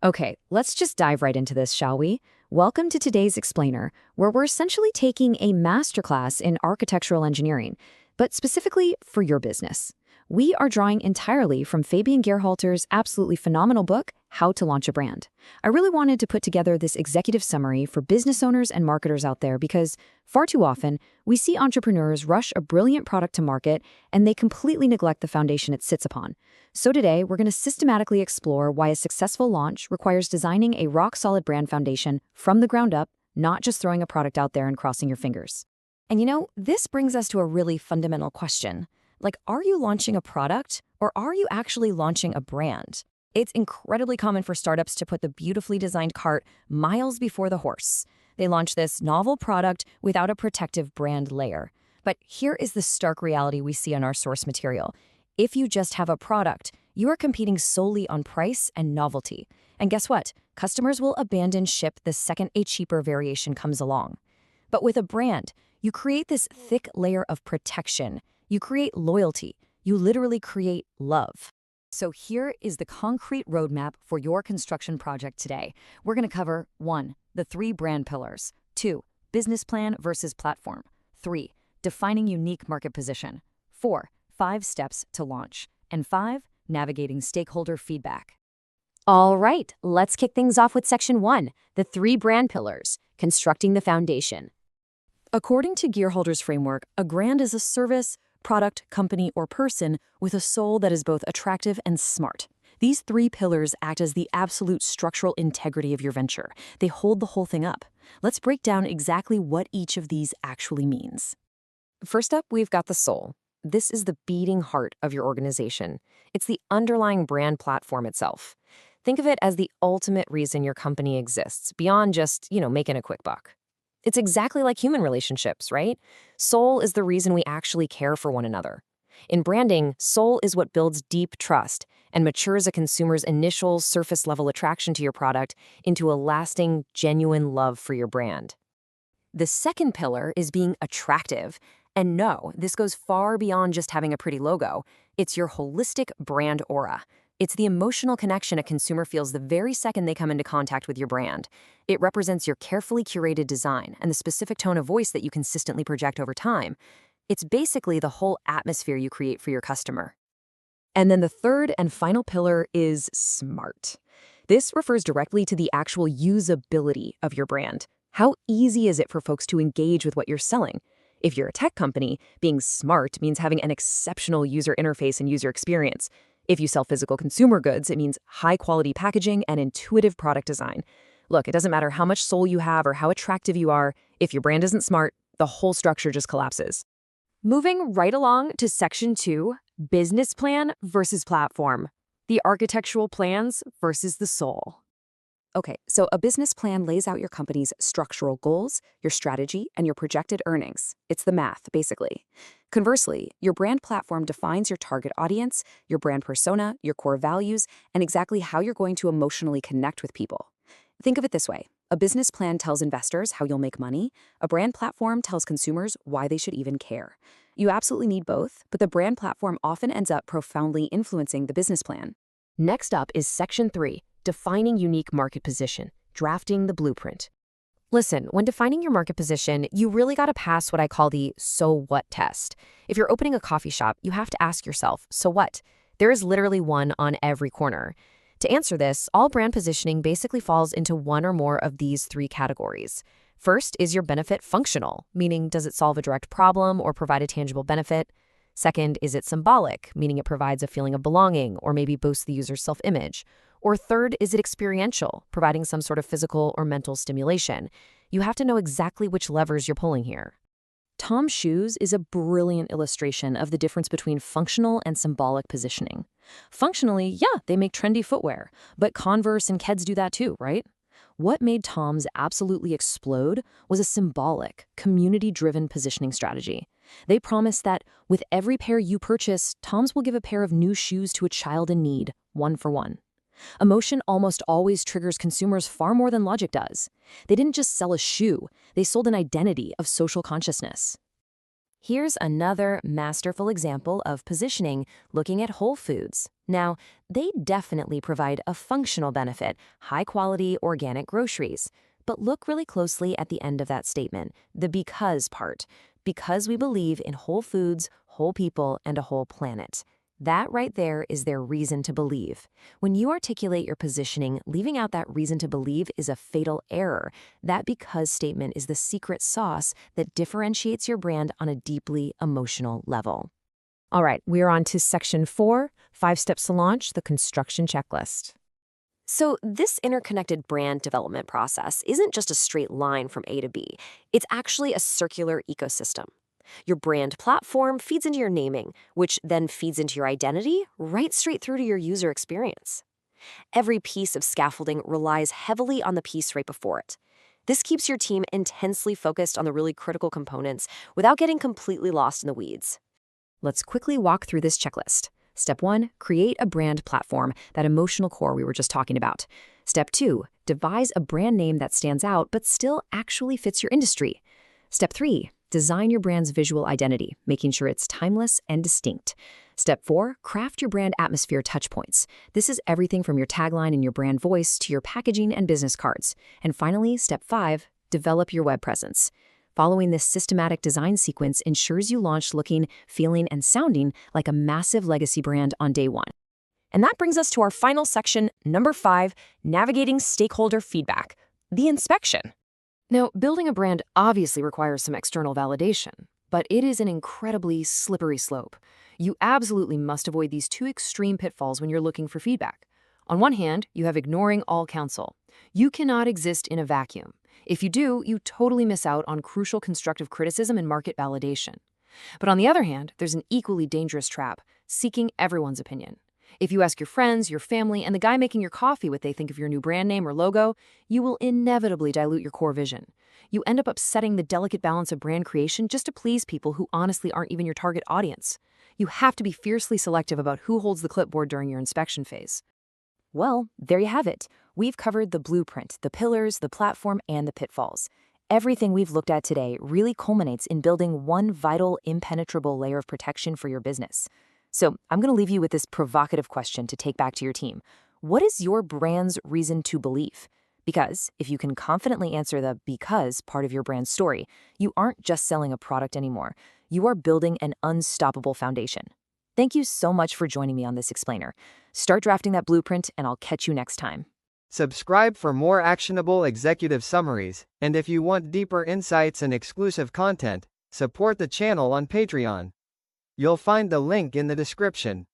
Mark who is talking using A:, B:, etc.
A: Okay, let's just dive right into this, shall we? Welcome to today's Explainer, where we're essentially taking a masterclass in architectural engineering, but specifically for your business. We are drawing entirely from Fabian Geyrhalter's absolutely phenomenal book, How to Launch a Brand. I really wanted to put together this executive summary for business owners and marketers out there because far too often, we see entrepreneurs rush a brilliant product to market and they completely neglect the foundation it sits upon. So today, we're going to systematically explore why a successful launch requires designing a rock-solid brand foundation from the ground up, not just throwing a product out there and crossing your fingers.
B: And this brings us to a really fundamental question. Like, are you launching a product or are you actually launching a brand? It's incredibly common for startups to put the beautifully designed cart miles before the horse. They launch this novel product without a protective brand layer. But here is the stark reality we see on our source material. If you just have a product, you are competing solely on price and novelty. And guess what? Customers will abandon ship the second a cheaper variation comes along. But with a brand, you create this thick layer of protection. You create loyalty. You literally create love. So here is the concrete roadmap for your construction project today. We're going to cover 1. The 3 brand pillars. 2. Business plan versus platform. 3. Defining unique market position. 4. 5 steps to launch. And 5. Navigating stakeholder feedback.
A: All right, let's kick things off with Section 1, the 3 brand pillars, constructing the foundation.
B: According to Geyrhalter's framework, a brand is a service, product, company, or person with a soul that is both attractive and smart. These 3 pillars act as the absolute structural integrity of your venture. They hold the whole thing up. Let's break down exactly what each of these actually means.
A: First up, we've got the soul. This is the beating heart of your organization. It's the underlying brand platform itself. Think of it as the ultimate reason your company exists, beyond just, making a quick buck. It's exactly like human relationships, right? Soul is the reason we actually care for one another. In branding, soul is what builds deep trust and matures a consumer's initial surface-level attraction to your product into a lasting, genuine love for your brand. The second pillar is being attractive. And no, this goes far beyond just having a pretty logo. It's your holistic brand aura. It's the emotional connection a consumer feels the very second they come into contact with your brand. It represents your carefully curated design and the specific tone of voice that you consistently project over time. It's basically the whole atmosphere you create for your customer. And then the third and final pillar is smart. This refers directly to the actual usability of your brand. How easy is it for folks to engage with what you're selling? If you're a tech company, being smart means having an exceptional user interface and user experience. If you sell physical consumer goods, it means high-quality packaging and intuitive product design. Look, it doesn't matter how much soul you have or how attractive you are. If your brand isn't smart, the whole structure just collapses. Moving right along to Section 2, business plan versus platform. The architectural plans versus the soul. Okay, so a business plan lays out your company's structural goals, your strategy, and your projected earnings. It's the math, basically. Conversely, your brand platform defines your target audience, your brand persona, your core values, and exactly how you're going to emotionally connect with people. Think of it this way. A business plan tells investors how you'll make money. A brand platform tells consumers why they should even care. You absolutely need both, but the brand platform often ends up profoundly influencing the business plan. Next up is Section 3. Defining unique market position, drafting the blueprint. Listen, when defining your market position, you really got to pass what I call the so what test. If you're opening a coffee shop, you have to ask yourself, so what? There is literally one on every corner. To answer this, all brand positioning basically falls into one or more of these 3 categories. First, is your benefit functional, meaning does it solve a direct problem or provide a tangible benefit? Second, is it symbolic, meaning it provides a feeling of belonging or maybe boosts the user's self-image? Or third, is it experiential, providing some sort of physical or mental stimulation? You have to know exactly which levers you're pulling here. Tom's shoes is a brilliant illustration of the difference between functional and symbolic positioning. Functionally, yeah, they make trendy footwear, but Converse and Keds do that too, right? What made Tom's absolutely explode was a symbolic, community-driven positioning strategy. They promised that with every pair you purchase, Tom's will give a pair of new shoes to a child in need, one for one. Emotion almost always triggers consumers far more than logic does. They didn't just sell a shoe, they sold an identity of social consciousness.
B: Here's another masterful example of positioning looking at Whole Foods. Now, they definitely provide a functional benefit, high-quality organic groceries. But look really closely at the end of that statement, the because part. Because we believe in whole foods, whole people, and a whole planet. That right there is their reason to believe. When you articulate your positioning, leaving out that reason to believe is a fatal error. That because statement is the secret sauce that differentiates your brand on a deeply emotional level.
A: All right, we're on to section 4, 5 steps to launch, the construction checklist. So this interconnected brand development process isn't just a straight line from A to B. It's actually a circular ecosystem. Your brand platform feeds into your naming, which then feeds into your identity, right straight through to your user experience. Every piece of scaffolding relies heavily on the piece right before it. This keeps your team intensely focused on the really critical components without getting completely lost in the weeds. Let's quickly walk through this checklist. Step 1, create a brand platform, that emotional core we were just talking about. Step 2, devise a brand name that stands out but still actually fits your industry. Step 3, design your brand's visual identity, making sure it's timeless and distinct. Step 4, craft your brand atmosphere touchpoints. This is everything from your tagline and your brand voice to your packaging and business cards. And finally, Step 5, develop your web presence. Following this systematic design sequence ensures you launch looking, feeling, and sounding like a massive legacy brand on day one. And that brings us to our final section, number 5, navigating stakeholder feedback, the inspection. Now, building a brand obviously requires some external validation, but it is an incredibly slippery slope. You absolutely must avoid these two extreme pitfalls when you're looking for feedback. On one hand, you have ignoring all counsel. You cannot exist in a vacuum. If you do, you totally miss out on crucial constructive criticism and market validation. But on the other hand, there's an equally dangerous trap, seeking everyone's opinion. If you ask your friends, your family, and the guy making your coffee what they think of your new brand name or logo, you will inevitably dilute your core vision. You end up upsetting the delicate balance of brand creation just to please people who honestly aren't even your target audience. You have to be fiercely selective about who holds the clipboard during your inspection phase. Well, there you have it. We've covered the blueprint, the pillars, the platform, and the pitfalls. Everything we've looked at today really culminates in building one vital, impenetrable layer of protection for your business. So I'm going to leave you with this provocative question to take back to your team. What is your brand's reason to believe? Because if you can confidently answer the because part of your brand story, you aren't just selling a product anymore. You are building an unstoppable foundation. Thank you so much for joining me on this explainer. Start drafting that blueprint, and I'll catch you next time.
C: Subscribe for more actionable executive summaries, and if you want deeper insights and exclusive content, support the channel on Patreon. You'll find the link in the description.